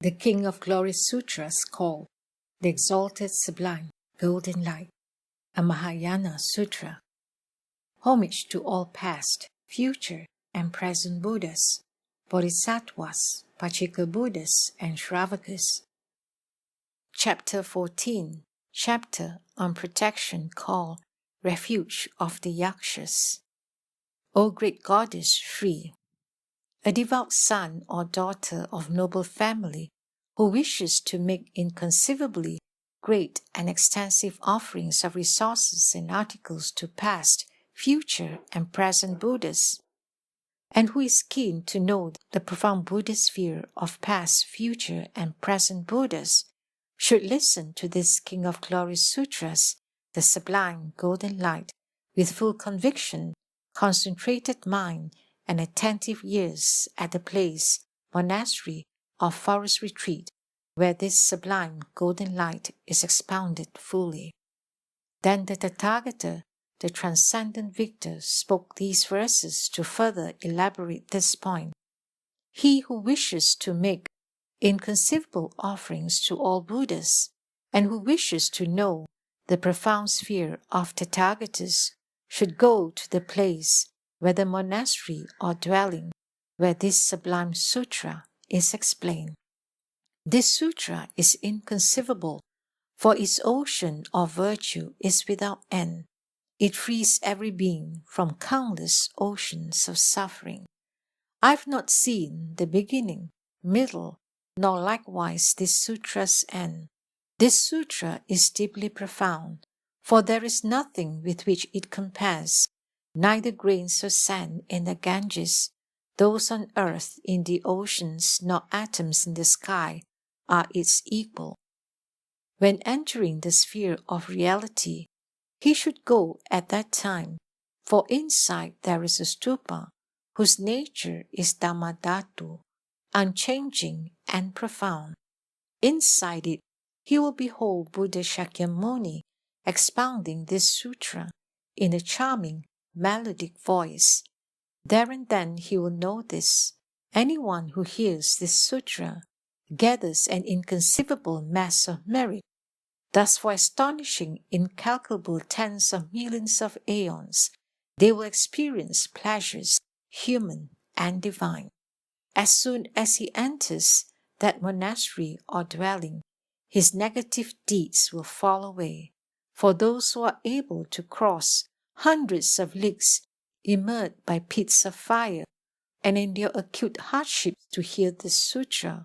The King of Glory Sutras called the Exalted Sublime Golden Light, a Mahayana Sutra. Homage to all past, future, and present Buddhas, Bodhisattvas, Pacceka Buddhas, and Shravakas. Chapter 14, Chapter on Protection called Refuge of the Yakshas. O great Goddess Shri, a devout son or daughter of noble family who wishes to make inconceivably great and extensive offerings of resources and articles to past, future, and present Buddhas, and who is keen to know the profound Buddhist sphere of past, future, and present Buddhas, should listen to this King of Glory Sutras, the sublime golden light, with full conviction, concentrated mind, and attentive ears at the place, monastery, or forest retreat where this sublime golden light is expounded fully. Then the Tathagata, the transcendent victor, spoke these verses to further elaborate this point. He who wishes to make inconceivable offerings to all Buddhas, and who wishes to know the profound sphere of Tathagatas, should go to the place, whether monastery or dwelling, where this sublime sutra is explained. This sutra is inconceivable, for its ocean of virtue is without end. It frees every being from countless oceans of suffering. I have not seen the beginning, middle, nor likewise this sutra's end. This sutra is deeply profound, for there is nothing with which it compares, neither grains of sand in the Ganges, those on earth in the oceans, nor atoms in the sky are its equal. When entering the sphere of reality, he should go at that time, for inside there is a stupa, whose nature is Dhammadhatu, unchanging and profound. Inside it, he will behold Buddha Shakyamuni expounding this sutra in a charming, melodic voice. There and then he will know this. Anyone who hears this sutra gathers an inconceivable mass of merit. Thus, for astonishing, incalculable tens of millions of aeons, they will experience pleasures, human and divine. As soon as he enters that monastery or dwelling, his negative deeds will fall away. For those who are able to cross hundreds of leagues immersed by pits of fire and endure acute hardships to hear this sutra,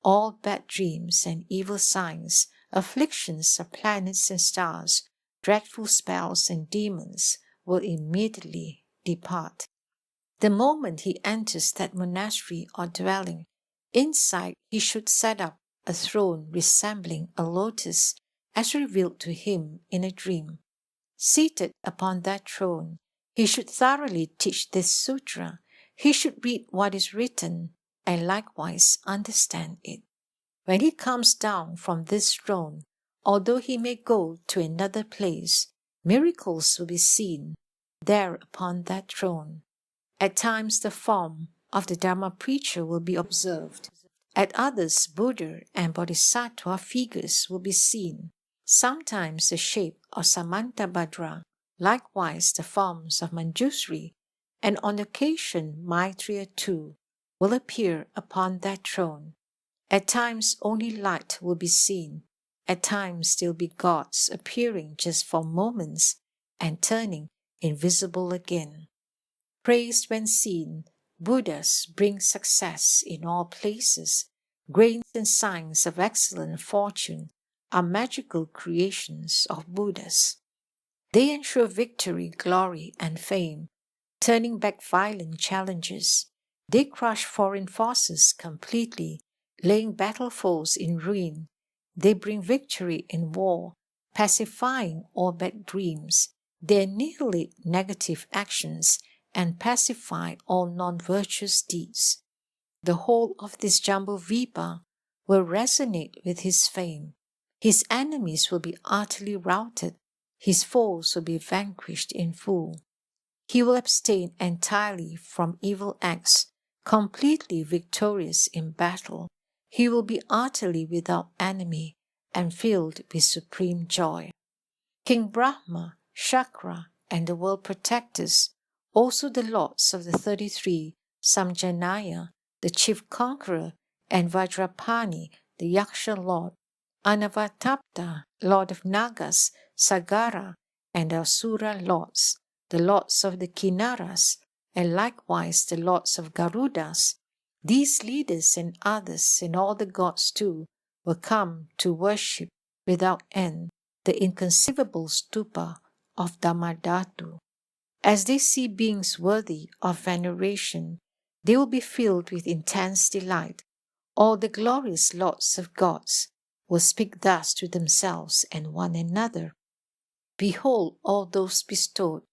all bad dreams and evil signs, afflictions of planets and stars, dreadful spells and demons will immediately depart. The moment he enters that monastery or dwelling, inside he should set up a throne resembling a lotus as revealed to him in a dream. Seated upon that throne, he should thoroughly teach this sutra. He should read what is written and likewise understand it. When he comes down from this throne, although he may go to another place, miracles will be seen there upon that throne. At times the form of the Dharma preacher will be observed. At others, Buddha and Bodhisattva figures will be seen. Sometimes the shape of Samantabhadra, likewise the forms of Manjusri, and on occasion Maitreya too, will appear upon that throne. At times only light will be seen. At times there will be gods appearing just for moments and turning invisible again. Praised when seen, Buddhas bring success in all places. Grains and signs of excellent fortune are magical creations of Buddhas. They ensure victory, glory, and fame, turning back violent challenges. They crush foreign forces completely, laying battle foes in ruin. They bring victory in war, pacifying all bad dreams. They annihilate negative actions and pacify all non-virtuous deeds. The whole of this Jambudvipa will resonate with his fame. His enemies will be utterly routed. His foes will be vanquished in full. He will abstain entirely from evil acts, completely victorious in battle, He will be utterly without enemy and filled with supreme joy. King Brahma, Shakra, and the world protectors, also the lords of the 33, Samjanaya, the chief conqueror, and Vajrapani, the Yaksha lord, Anavatapta, lord of Nagas, Sagara, and the Asura lords, the lords of the Kinnaras, and likewise the lords of Garudas. These leaders and others, and all the gods too, will come to worship without end the inconceivable stupa of Dhammadhatu. As they see beings worthy of veneration, they will be filled with intense delight. All the glorious lords of gods will speak thus to themselves and one another. Behold all those bestowed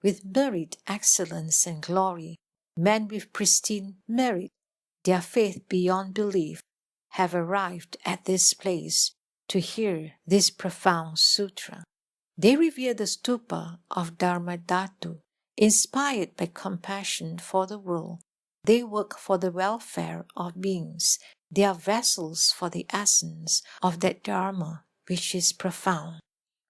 with merit, excellence, and glory, men with pristine merit, their faith beyond belief, have arrived at this place to hear this profound sutra. They revere the stupa of Dharmadhatu, inspired by compassion for the world. They work for the welfare of beings. They are vessels for the essence of that Dharma which is profound.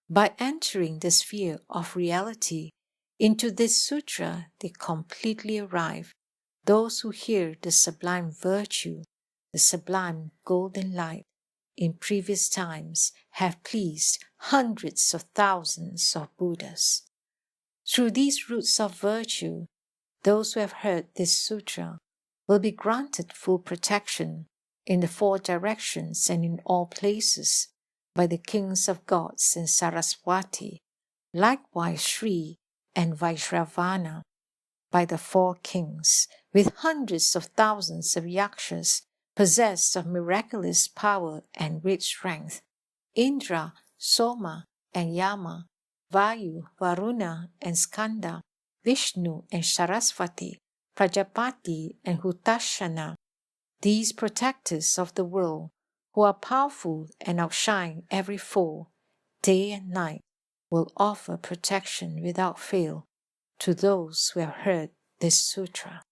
By entering the sphere of reality, into this sutra they completely arrive. Those who hear the sublime virtue, the sublime golden light, in previous times have pleased hundreds of thousands of Buddhas. Through these roots of virtue, those who have heard this sutra will be granted full protection in the four directions and in all places by the kings of gods and Saraswati, likewise Sri and Vaishravana, by the four kings, with hundreds of thousands of Yakshas possessed of miraculous power and great strength, Indra, Soma, and Yama, Vayu, Varuna, and Skanda, Vishnu and Sarasvati, Prajapati and Hutashana, these protectors of the world, who are powerful and outshine every foe, day and night, will offer protection without fail to those who have heard this sutra.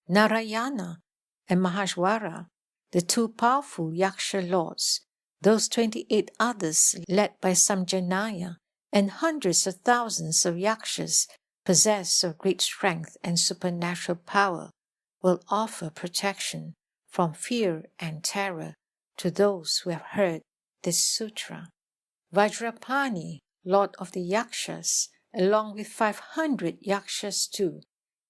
Narayana and Maheshwara, the two powerful Yaksha lords, those 28 others led by Samjanaya, and hundreds of thousands of Yakshas possessed of great strength and supernatural power, will offer protection from fear and terror to those who have heard this sutra. Vajrapani, lord of the Yakshas, along with 500 Yakshas too,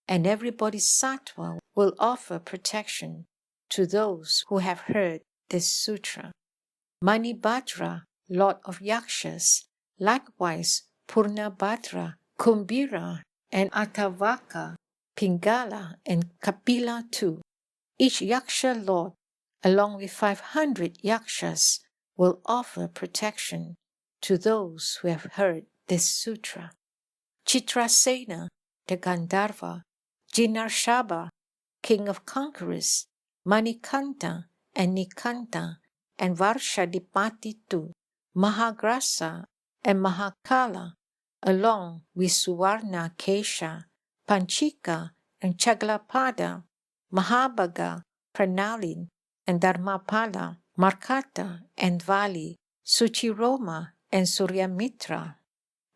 and every bodhisattva will offer protection to those who have heard this sutra. Manibhadra, lord of Yakshas, likewise Purnabhadra, Kumbhira, and Atavaka, Pingala, and Kapila too. Each Yaksha lord, along with 500 Yakshas, will offer protection to those who have heard this sutra. Chitrasena, the Gandharva, Jinarshaba, king of conquerors, Manikanta and Nikanta, and Varshadipati too, Mahagrasa and Mahakala, along with Suvarna Kesha, Panchika and Chaglapada, Mahabhaga, Pranalin, and Dharmapala, Markata and Vali, Suchiroma and Suryamitra.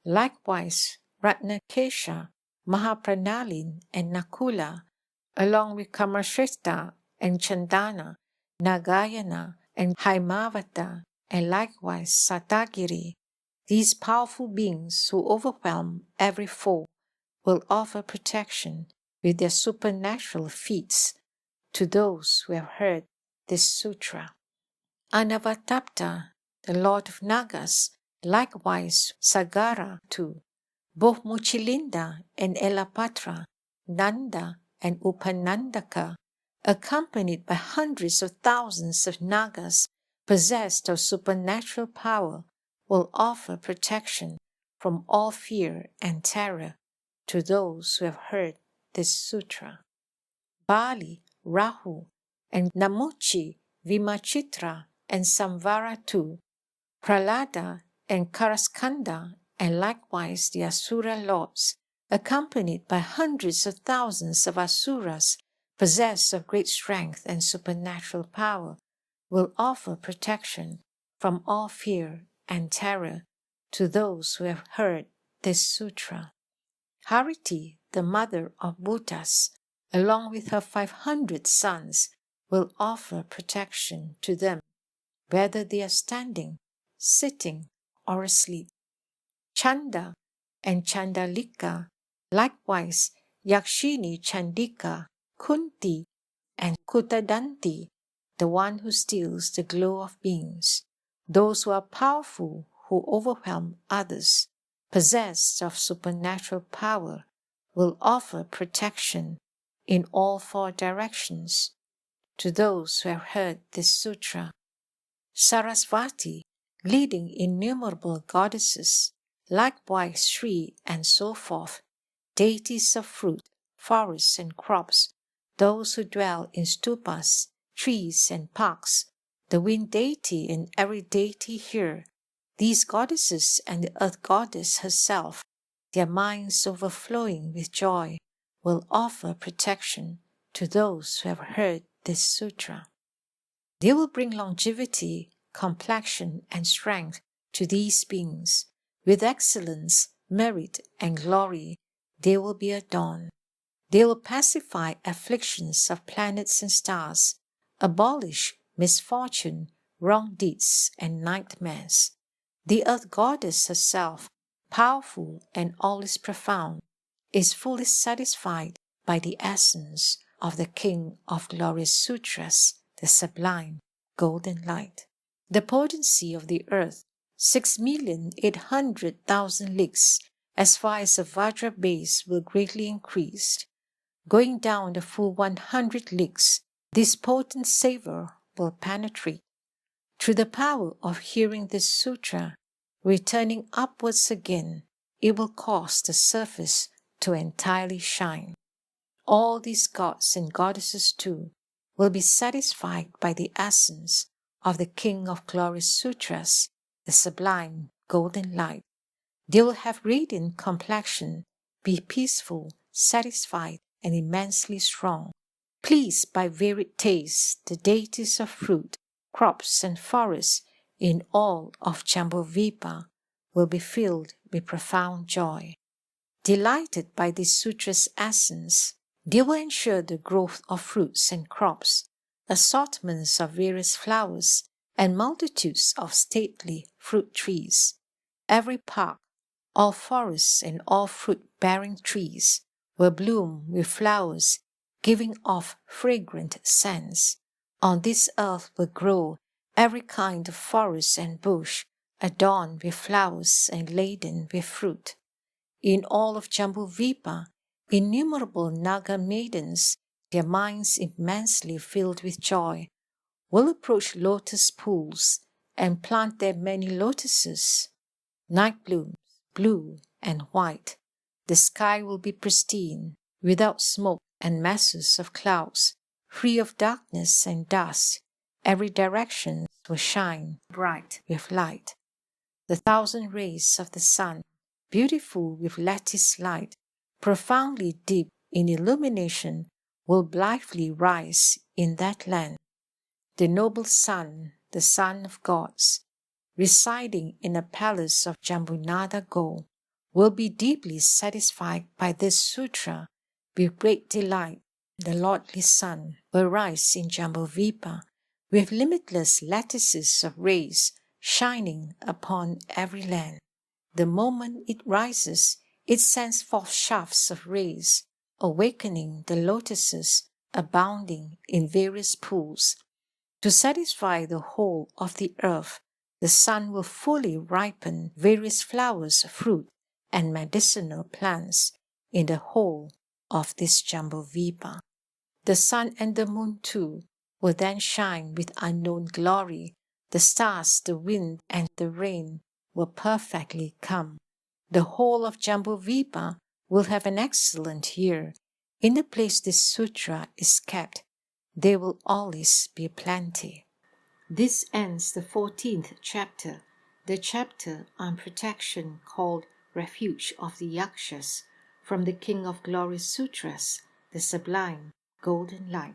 Likewise, Ratnakesha, Mahapranalin, and Nakula, along with Kamashrita and Chandana, Nagayana, and Haimavata, and likewise Satagiri, these powerful beings who overwhelm every foe will offer protection with their supernatural feats to those who have heard this sutra. Anavatapta, the lord of Nagas, likewise Sagara too, both Muchilinda and Elapatra, Nanda and Upanandaka, accompanied by hundreds of thousands of Nagas possessed of supernatural power, will offer protection from all fear and terror to those who have heard this sutra. Bali, Rahu, and Namuchi, Vimachitra, and Samvara too, Prahlada and Karaskanda, and likewise the Asura lords, accompanied by hundreds of thousands of Asuras possessed of great strength and supernatural power, will offer protection from all fear and terror to those who have heard this sutra. Hariti, the mother of Buddhas, along with her 500 sons, will offer protection to them, whether they are standing, sitting, or asleep. Chanda and Chandalika, likewise Yakshini Chandika, Kunti, and Kutadanti, the one who steals the glow of beings, those who are powerful, who overwhelm others, possessed of supernatural power, will offer protection in all four directions to those who have heard this sutra. Sarasvati, leading innumerable goddesses, likewise Sri and so forth, deities of fruit, forests and crops, those who dwell in stupas, trees and parks, the wind deity and every deity here, these goddesses and the earth goddess herself, their minds overflowing with joy, will offer protection to those who have heard this sutra. They will bring longevity, complexion, and strength to these beings. With excellence, merit, and glory, they will be adorned. They will pacify afflictions of planets and stars, abolish misfortune, wrong deeds, and nightmares. The earth goddess herself, powerful and always profound, is fully satisfied by the essence of the King of Glorious Sutras, the sublime golden light. The potency of the earth, 6,800,000 leagues, as far as the Vajra base, will greatly increase. Going down the full 100 leagues, this potent savor will penetrate. Through the power of hearing this sutra, returning upwards again, it will cause the surface to entirely shine. All these gods and goddesses too will be satisfied by the essence of the King of Glorious Sutras, the sublime golden light. They will have radiant complexion, be peaceful, satisfied, and immensely strong. Pleased by varied tastes, the deities of fruit, crops, and forests in all of Jambudvipa will be filled with profound joy. Delighted by this sutra's essence, they will ensure the growth of fruits and crops, assortments of various flowers, and multitudes of stately fruit trees. Every park, all forests, and all fruit-bearing trees will bloom with flowers, giving off fragrant scents. On this earth will grow every kind of forest and bush, adorned with flowers and laden with fruit. In all of Jambudvipa, innumerable Naga maidens, their minds immensely filled with joy, will approach lotus pools and plant their many lotuses. Night blooms, blue and white. The sky will be pristine, without smoke and masses of clouds, free of darkness and dust. Every direction will shine bright with light. The 1,000 rays of the sun, beautiful with lattice light, profoundly deep in illumination, will blithely rise in that land. The noble sun, the sun of gods, residing in a palace of Jambunada gold, will be deeply satisfied by this sutra. With great delight, the lordly sun will rise in Jambudvipa with limitless lattices of rays shining upon every land. The moment it rises, it sends forth shafts of rays, awakening the lotuses abounding in various pools. To satisfy the whole of the earth, the sun will fully ripen various flowers, fruit, and medicinal plants in the whole of this Jambudvipa. The sun and the moon too will then shine with unknown glory. The stars, the wind, and the rain will perfectly come. The whole of Jambudvipa will have an excellent year. In the place this sutra is kept, there will always be plenty. This ends the 14th chapter, the chapter on protection called Refuge of the Yakshas, from the King of Glory Sutras, the sublime golden light.